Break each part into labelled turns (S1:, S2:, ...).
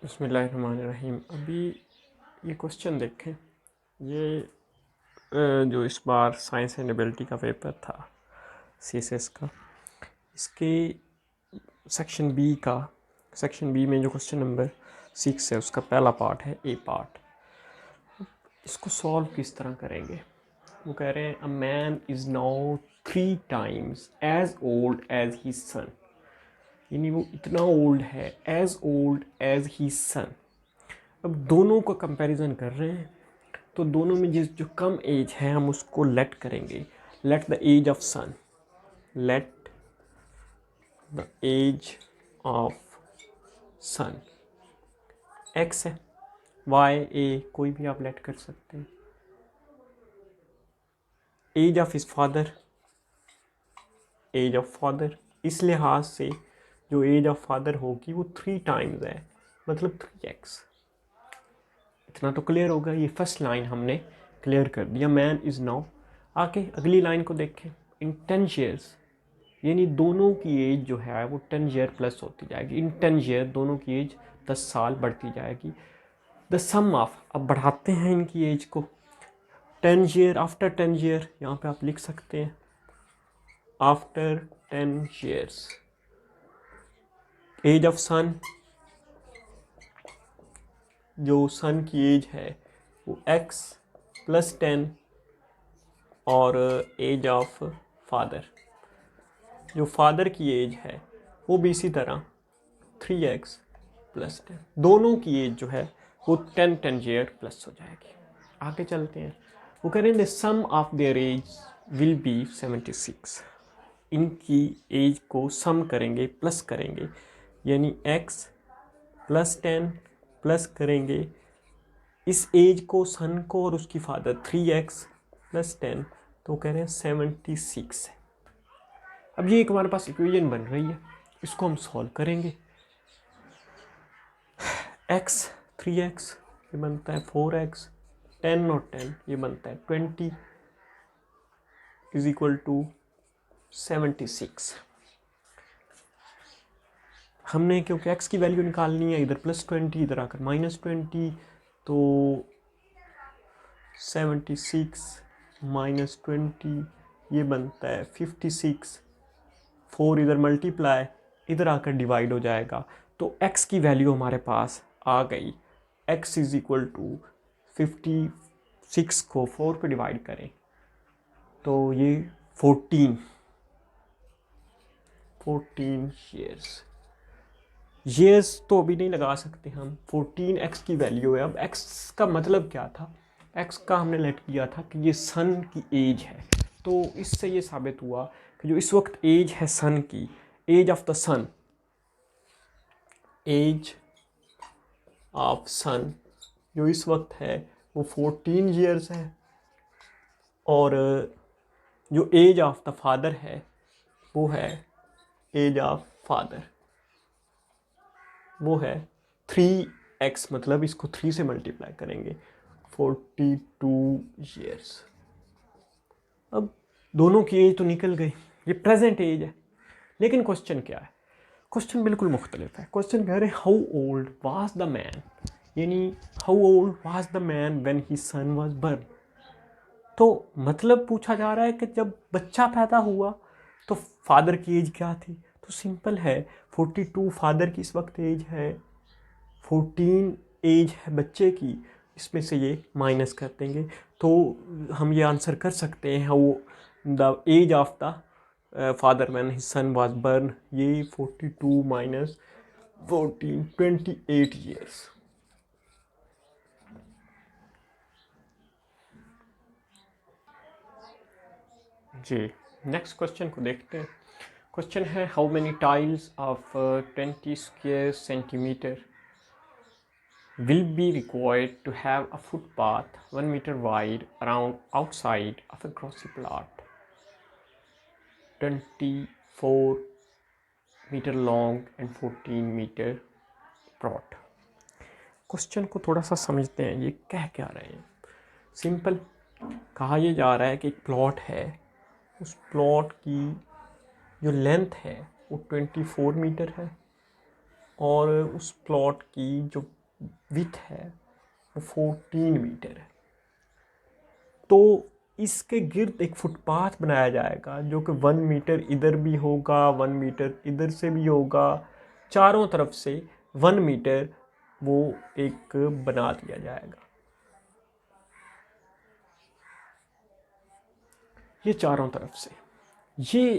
S1: बिस्मिल्लाहिर्रहमानिर्रहीम। अभी ये क्वेश्चन देखें। ये जो इस बार साइंस एंड एबिलिटी का पेपर था सीएसएस का, इसके सेक्शन बी में जो क्वेश्चन नंबर 6 है उसका पहला पार्ट है ए पार्ट। इसको सॉल्व किस तरह करेंगे? वो कह रहे हैं a man is now 3 times as old as his son, यानी वो इतना ओल्ड है as old as his son. अब दोनों का कंपैरिजन कर रहे हैं तो दोनों में जो कम एज है हम उसको लेट करेंगे। Let the age of son, let the age of son X है, वाई ए कोई भी आप लेट कर सकते हैं। Age of is father, age of father इस लिहाज से जो एज ऑफ फादर होगी वो 3 टाइम्स है, मतलब 3x। इतना तो क्लियर होगा। ये फर्स्ट लाइन हमने क्लियर कर दिया, मैन इज़ नाउ। आके अगली लाइन को देखें, इन 10 ईयर्स, यानी दोनों की एज जो है वो 10 ईयर प्लस होती जाएगी। इन 10 ईयर दोनों की एज 10 साल बढ़ती जाएगी। द सम ऑफ, अब बढ़ाते हैं इनकी एज को, 10 ईयर आफ्टर 10 ईयर, यहाँ पे आप लिख सकते हैं after 10 years as of son, जो सन की एज है वो x प्लस 10 और एज ऑफ फादर, जो फादर की एज है वो भी इसी तरह 3x प्लस 10। दोनों की एज जो है वो 10 ईयर प्लस हो जाएगी। आगे चलते हैं। वो कह रहे हैं the sum of their age will be 76। इनकी एज को सम करेंगे, प्लस करेंगे, यानी x प्लस 10 प्लस करेंगे इस एज को, सन को और उसकी फादर, 3x प्लस 10, तो कह रहे हैं 76 है। अब ये एक हमारे पास इक्वेशन बन रही है, इसको हम सॉल्व करेंगे। x 3x ये बनता है 4x, 10 और 10 ये बनता है 20 इज इक्वल टू 76। हमने क्योंकि x की वैल्यू निकालनी है, इधर +20 इधर आकर -20, तो 76 -20 ये बनता है 56। 4 इधर मल्टीप्लाई, इधर आकर डिवाइड हो जाएगा, तो x की वैल्यू हमारे पास आ गई। x इज इक्वल टू 56 को 4 पे डिवाइड करें तो ये 14 ईयर्स तो अभी नहीं लगा सकते हम, 14x की वैल्यू है। अब x का मतलब क्या था? x का हमने लेट किया था कि ये सन की एज है, तो इससे ये साबित हुआ कि जो इस वक्त एज है सन की, age of the son, age of son जो इस वक्त है वो 14 ईयर्स है, और जो एज ऑफ द फादर है वो है, एज ऑफ फादर वो है 3x, मतलब इसको 3 से मल्टीप्लाई करेंगे 42 ईयर्स। अब दोनों की एज तो निकल गई, ये प्रेजेंट एज है, लेकिन क्वेश्चन क्या है? क्वेश्चन बिल्कुल मुख्तलिफ है। क्वेश्चन कह रहे हैं how old was the man, यानी how old was the man when his son was born. तो मतलब पूछा जा रहा है कि जब बच्चा पैदा हुआ तो फादर की एज क्या थी? तो सिंपल है, 42 फादर की इस वक्त एज है, 14 एज है बच्चे की, इसमें से ये माइनस कर देंगे तो हम ये आंसर कर सकते हैं वो the age of the father when his son was born, ये 42 माइनस 14 28 ईयर्स। जी, नेक्स्ट क्वेश्चन को देखते हैं। क्वेश्चन है how many tiles of 20 square centimetre will be required to have a footpath 1 meter wide around outside of a grocery plot, 24 meter long and 14 meter broad। Question को थोड़ा सा समझते हैं, ये कह क्या रहे हैं। सिंपल कहा ये जा रहा है कि एक प्लॉट है, उस प्लॉट की जो लेंथ है वो 24 मीटर है और उस प्लॉट की जो विड्थ है वो 14 मीटर है। तो इसके गिर्द एक फुटपाथ बनाया जाएगा जो कि 1 मीटर इधर भी होगा, 1 मीटर इधर से भी होगा, चारों तरफ से 1 मीटर वो एक बना दिया जाएगा। ये चारों तरफ से, ये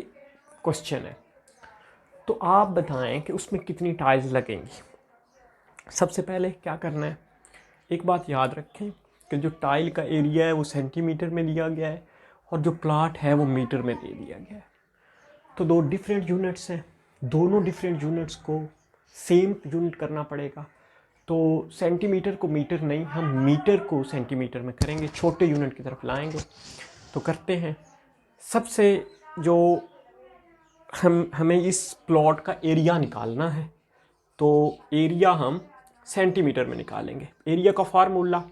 S1: क्वेश्चन है। तो आप बताएं कि उसमें कितनी टाइल्स लगेंगी। सबसे पहले क्या करना है, एक बात याद रखें कि जो टाइल का एरिया है वो सेंटीमीटर में दिया गया है और जो प्लॉट है वो मीटर में दे दिया गया है। तो दो डिफरेंट यूनिट्स हैं, दोनों डिफरेंट यूनिट्स को सेम यूनिट करना पड़ेगा। तो सेंटीमीटर को मीटर नहीं, हम मीटर को सेंटीमीटर में करेंगे, छोटे यूनिट की तरफ लाएंगे। तो करते हैं। सबसे जो हमें इस प्लॉट का एरिया निकालना है, तो एरिया हम सेंटीमीटर में निकालेंगे। एरिया का फार्मूला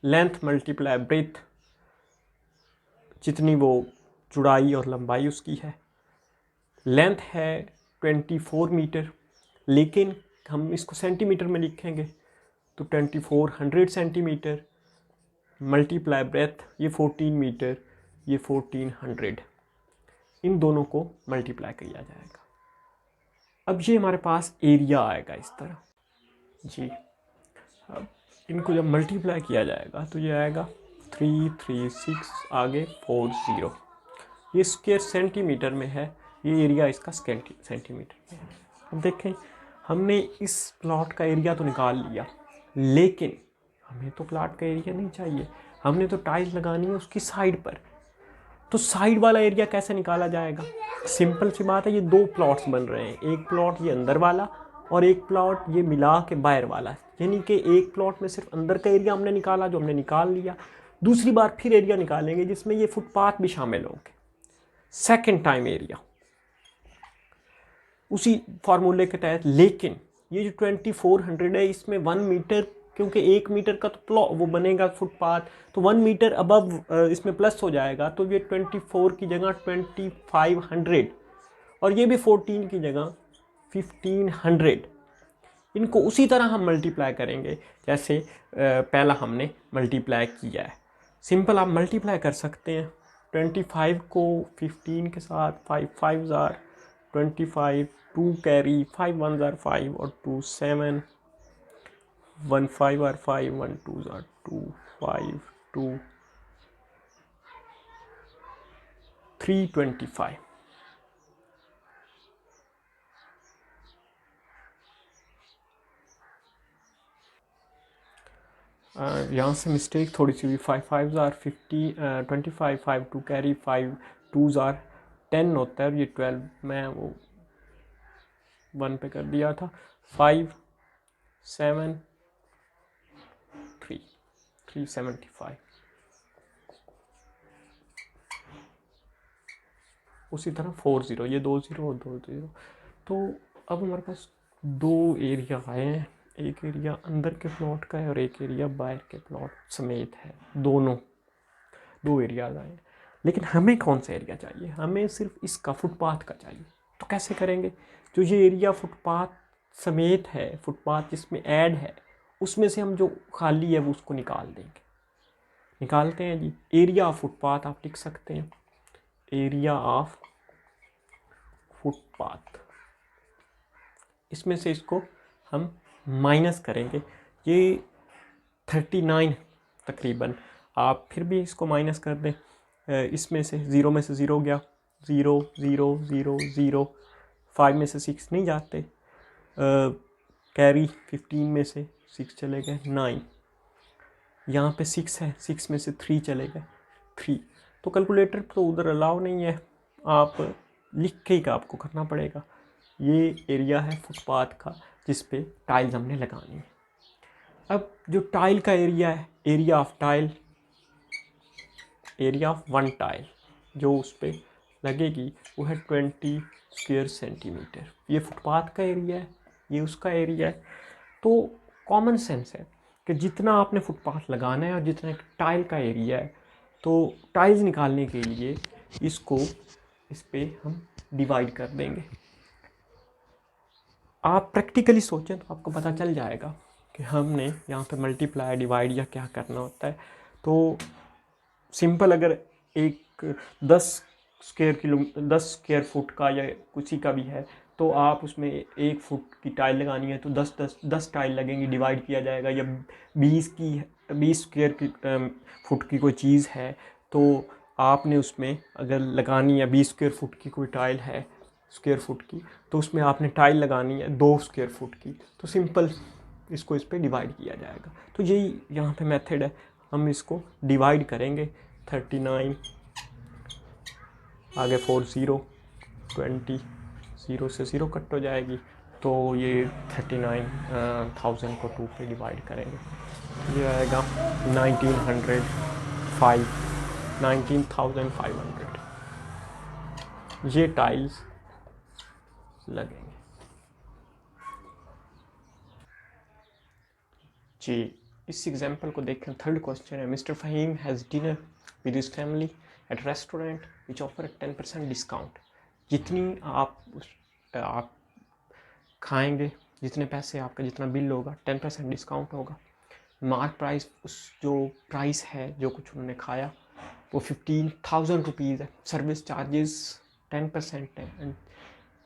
S1: लेंथ मल्टीप्लाई ब्रेथ, जितनी वो चौड़ाई और लंबाई उसकी है। लेंथ है 24 मीटर, लेकिन हम इसको सेंटीमीटर में लिखेंगे तो 2400 सेंटीमीटर मल्टीप्लाई ब्रेथ, ये 14 मीटर, ये 1400, इन दोनों को मल्टीप्लाई किया जाएगा। अब ये हमारे पास एरिया आएगा इस तरह जी। अब इनको जब मल्टीप्लाई किया जाएगा तो ये आएगा 336 आगे 40, ये स्क्वायर सेंटीमीटर में है, ये एरिया इसका सेंटीमीटर में है। अब देखें, हमने इस प्लॉट का एरिया तो निकाल लिया, लेकिन हमें तो प्लॉट का एरिया नहीं चाहिए, हमने तो टाइल्स लगानी है उसकी साइड पर। तो साइड वाला एरिया कैसे निकाला जाएगा? सिंपल सी बात है, ये दो प्लॉट्स बन रहे हैं, एक प्लॉट ये अंदर वाला और एक प्लॉट ये मिला के बाहर वाला, यानी कि एक प्लॉट में सिर्फ अंदर का एरिया हमने निकाला, जो हमने निकाल लिया। दूसरी बार फिर एरिया निकालेंगे जिसमें ये फुटपाथ भी शामिल होंगे, सेकेंड टाइम एरिया उसी फार्मूले के तहत। लेकिन ये जो 2400 है, इसमें 1 मीटर, क्योंकि 1 मीटर का तो प्लॉट वो बनेगा फुटपाथ, तो 1 मीटर अबव इसमें प्लस हो जाएगा, तो ये 24 की जगह 2500 और ये भी 14 की जगह 1500। इनको उसी तरह हम मल्टीप्लाई करेंगे जैसे पहला हमने मल्टीप्लाई किया है। सिंपल आप मल्टीप्लाई कर सकते हैं, 25 को 15 के साथ, 5 5 आर 25, 2 कैरी, 5 1 आर 5 और 2 7, 1 5 आर 5, 1 2 आर 2, 5 2 325। यहाँ से मिस्टेक थोड़ी सी हुई, 5 5 आर 50, 25, 5 2 कैरी, 5 2 आर 10 होता है, ये 12 मैं वो 1 पे कर दिया था। 5 7 3 375। उसी तरह 4 0, ये 2 0 और 2 0। तो अब हमारे पास दो एरिया आए हैं, एक एरिया अंदर के प्लॉट का है और एक एरिया बाहर के प्लॉट समेत है, दोनों दो एरियाज आए हैं। लेकिन हमें कौन सा एरिया चाहिए? हमें सिर्फ इसका फुटपाथ का चाहिए। तो कैसे करेंगे? जो ये एरिया फुटपाथ समेत है, फुटपाथ जिसमें ऐड है, उसमें से हम जो खाली है वो उसको निकाल देंगे। निकालते हैं जी। एरिया ऑफ फुटपाथ आप लिख सकते हैं, एरिया ऑफ फुटपाथ, इसमें से इसको हम माइनस करेंगे, ये 39 तकरीबन। आप फिर भी इसको माइनस कर दें, इसमें से ज़ीरो में से ज़ीरो गया, 0 0 0 0, 5 में से 6 नहीं जाते, कैरी 15 में से 6 चले गए, 9, यहाँ पे 6 है, 6 में से 3 चले गए, 3। तो कैलकुलेटर तो उधर अलाउ नहीं है, आप लिख के ही का आपको करना पड़ेगा। ये एरिया है फुटपाथ का जिस पे टाइल्स हमने लगानी है। अब जो टाइल का एरिया है, area of tile, area of 1 tile जो उस पर लगेगी वो है 20 स्क्वायर सेंटीमीटर। ये फुटपाथ का एरिया है, ये उसका एरिया है। तो कॉमन सेंस है कि जितना आपने फुटपाथ लगाना है और जितना टाइल का एरिया है, तो टाइल्स निकालने के लिए इसको इस पे हम डिवाइड कर देंगे। आप प्रैक्टिकली सोचें तो आपको पता चल जाएगा कि हमने यहाँ पे मल्टीप्लाई, डिवाइड या क्या करना होता है। तो सिंपल, अगर एक 10 स्क्वायर फुट का या किसी का भी है तो आप उसमें 1 फुट की टाइल लगानी है तो 10 टाइल लगेंगी, डिवाइड किया जाएगा। या 20 स्क्वायर फुट की कोई चीज़ है तो आपने उसमें अगर लगानी है 20 स्क्वायर फुट की कोई टाइल है स्क्वायर फुट की, तो उसमें आपने टाइल लगानी है 2 स्क्वायर फुट की। तो सिंपल इसको इस पर डिवाइड किया जाएगा। तो यही यहाँ पे मेथड है। हम इसको डिवाइड करेंगे 39, आगे 4 0 20, 0 से 0 कट हो जाएगी। तो ये 39,000 को 2 पे डिवाइड करेंगे, ये आएगा 19,500 ये टाइल्स लगेंगे जी। इस एग्जाम्पल को देखें। थर्ड क्वेश्चन है, mister Faheem has dinner with his family at restaurant which offer 10% discount. जितनी आप खाएंगे, जितने पैसे आपका जितना बिल होगा 10% डिस्काउंट होगा। मार्क प्राइस, उस जो प्राइस है जो कुछ उन्होंने खाया वो 15,000 रुपीज़ है। सर्विस चार्जेस 10% है एंड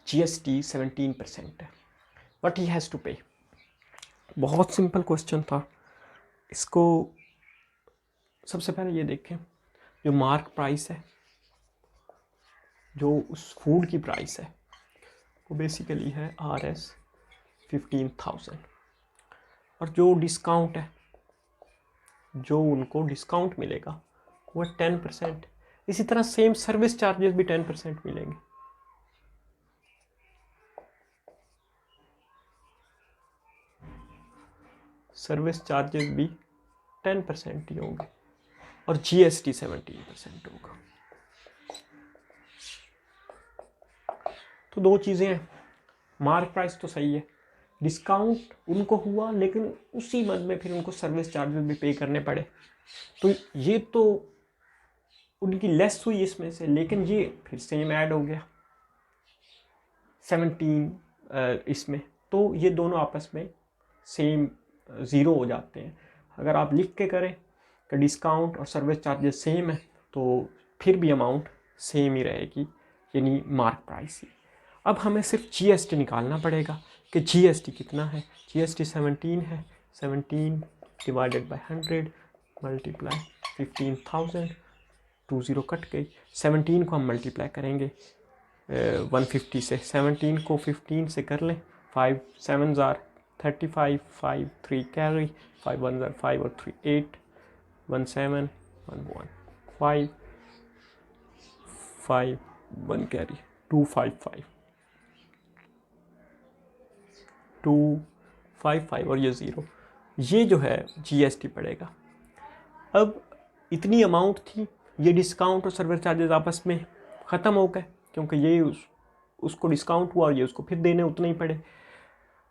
S1: GST 17% है। बट ही हैज़ टू पे। बहुत सिंपल क्वेश्चन था। इसको सबसे पहले ये देखें, जो मार्क प्राइस है, जो उस फूड की प्राइस है, वो बेसिकली है RS 15,000। और जो डिस्काउंट है, जो उनको डिस्काउंट मिलेगा वो 10%। इसी तरह सेम सर्विस चार्जेस भी 10% मिलेंगे। सर्विस चार्जेस भी 10% ही होंगे और GST 17% होगा। तो दो चीज़ें हैं, मार्क प्राइस तो सही है, डिस्काउंट उनको हुआ लेकिन उसी मद में फिर उनको सर्विस चार्जेस भी पे करने पड़े। तो ये तो उनकी लेस हुई इसमें से, लेकिन ये फिर सेम ऐड हो गया 17 इसमें। तो ये दोनों आपस में सेम 0 हो जाते हैं। अगर आप लिख के करें कि डिस्काउंट और सर्विस चार्जेस सेम है तो फिर भी अमाउंट सेम ही रहेगी, यानी मार्क प्राइस ही। अब हमें सिर्फ GST निकालना पड़ेगा कि GST कितना है। GST 17 है, 17 डिवाइडेड बाई 100 मल्टीप्लाई 15,000, 2 0 कट गई। 17 को हम मल्टीप्लाई करेंगे 150 से, 17 को 15 से कर लें, 5 7 35, 5 3 कैरी, 5 1 5 और 3 8, 1 7 1 1 5 5 1 कैरी 2 5 5 2 5 5 और ये 0। ये जो है GST पड़ेगा। अब इतनी अमाउंट थी, ये डिस्काउंट और सर्विस चार्जेस आपस में ख़त्म हो गए क्योंकि ये उसको डिस्काउंट हुआ और ये उसको फिर देने उतने ही पड़े।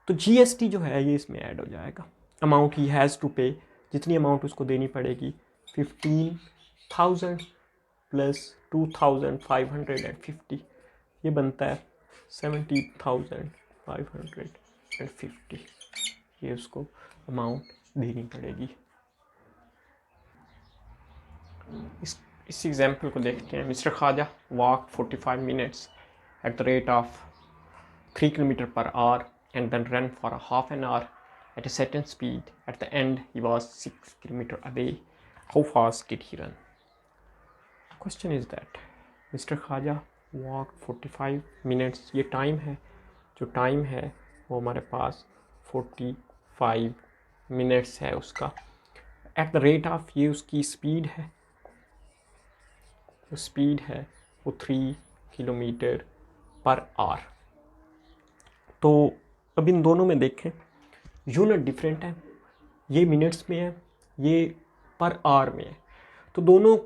S1: तो GST जो है ये इसमें ऐड हो जाएगा। अमाउंट ही हैज़ टू पे, जितनी अमाउंट उसको देनी पड़ेगी 15,000 प्लस 2,550, ये बनता है 70,550। ये उसको अमाउंट देनी पड़ेगी। इस एग्जाम्पल को देखते हैं। Mister Khwaja walk 45 minutes at the rate of 3 kilometre per hour and then ran for a half an hour at a certain speed. At the end, he was 6 kilometers away. How fast did he run? Question is that Mr. Khaja walked 45 minutes. ये time है, जो time है वो हमारे पास 45 minutes है उसका। Eight the rate of, ये उसकी स्पीड है, जो स्पीड है वो 3 किलोमीटर पर आवर। तो अब इन दोनों में देखें, यूनिट डिफरेंट है, ये मिनट्स में है, ये पर आवर में है। तो दोनों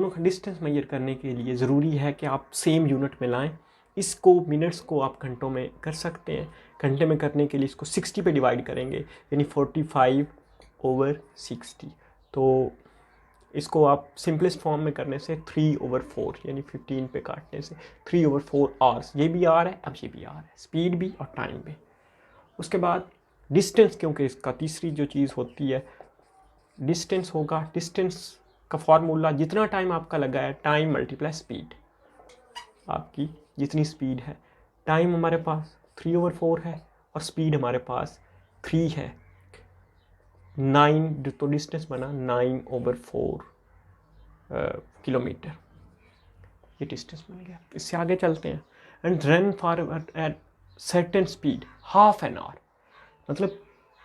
S1: का डिस्टेंस मेजर करने के लिए ज़रूरी है कि आप सेम यूनिट में लाएं। इसको मिनट्स को आप घंटों में कर सकते हैं। घंटे में करने के लिए इसको 60 पे डिवाइड करेंगे, यानी 45/60। तो इसको आप सिंपलेस्ट फॉर्म में करने से 3/4 यानी 15 पे काटने से 3/4 आवर्स। ये भी आर है, अब ये भी आर है, स्पीड भी और टाइम भी। उसके बाद डिस्टेंस, क्योंकि इसका तीसरी जो चीज़ होती है डिस्टेंस होगा। डिस्टेंस का फार्मूला जितना टाइम आपका लगा है, टाइम मल्टीप्लाई स्पीड, आपकी जितनी स्पीड है। टाइम हमारे पास 3/4 है और स्पीड हमारे पास 3 है। 9 तो डिस्टेंस बना 9/4 किलोमीटर, ये डिस्टेंस बन गया। इससे आगे चलते हैं। And run for at certain speed half an hour, मतलब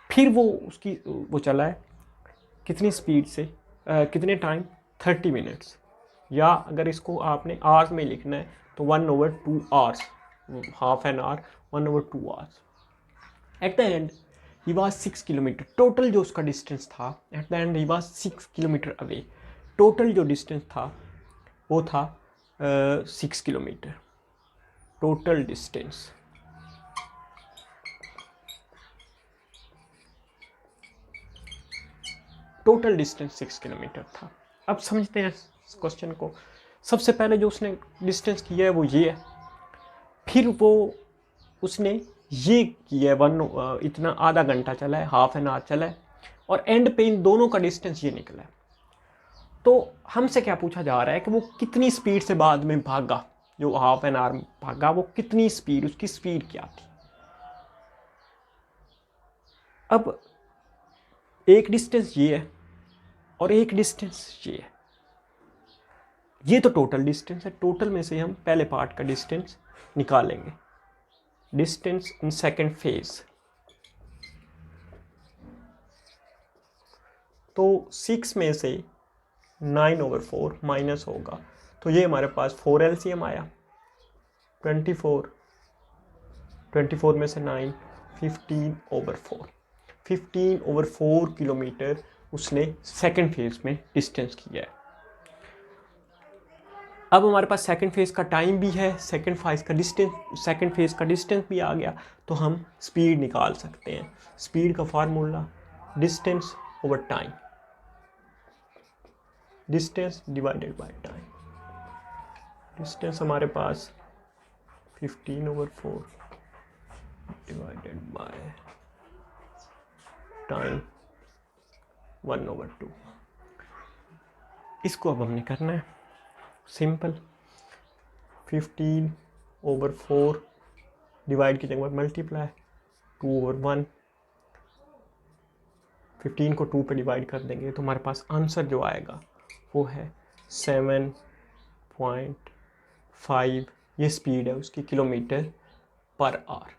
S1: फिर वो उसकी वो चला है कितनी स्पीड से, कितने टाइम, 30 मिनट्स, या अगर इसको आपने आवर्स में लिखना है तो 1/2 hours, half an hour 1/2 hours. At the and he was 6 kilometre, total जो उसका डिस्टेंस था at the and he was 6 kilometre away. Total जो डिस्टेंस था वो था 6 kilometre, total distance. Total distance 6 kilometre था। अब समझते हैं इस क्वेश्चन को। सबसे पहले जो उसने डिस्टेंस किया है वो ये है, फिर वो उसने ये किया है इतना आधा घंटा चला है, हाफ एन आवर चला है, और एंड पे इन दोनों का डिस्टेंस ये निकला है। तो हमसे क्या पूछा जा रहा है कि वो कितनी स्पीड से बाद में भागा, जो हाफ एन आवर भागा वो कितनी स्पीड, उसकी स्पीड क्या थी। अब एक डिस्टेंस ये है और एक डिस्टेंस ये है, ये तो टोटल डिस्टेंस है। टोटल में से हम पहले पार्ट का डिस्टेंस निकालेंगे, डिस्टेंस इन सेकंड फेज। तो 6 में से 9/4 माइनस होगा, तो ये हमारे पास 4 LCM आया, 24 में से 9, 15/4, 15/4 किलोमीटर उसने सेकंड फेज में डिस्टेंस किया है। अब हमारे पास सेकंड फेज का टाइम भी है, सेकंड फेज का डिस्टेंस भी आ गया, तो हम स्पीड निकाल सकते हैं। स्पीड का formula distance over time, distance divided by time. Distance हमारे पास 15/4 डिवाइडेड बाय टाइम 1/2। इसको अब हमने करना है सिंपल, 15/4 डिवाइड की जगह मल्टीप्लाई 2/1। 15 को 2 पे डिवाइड कर देंगे तो हमारे पास आंसर जो आएगा वो है 7.5, ये स्पीड है उसकी किलोमीटर पर आवर।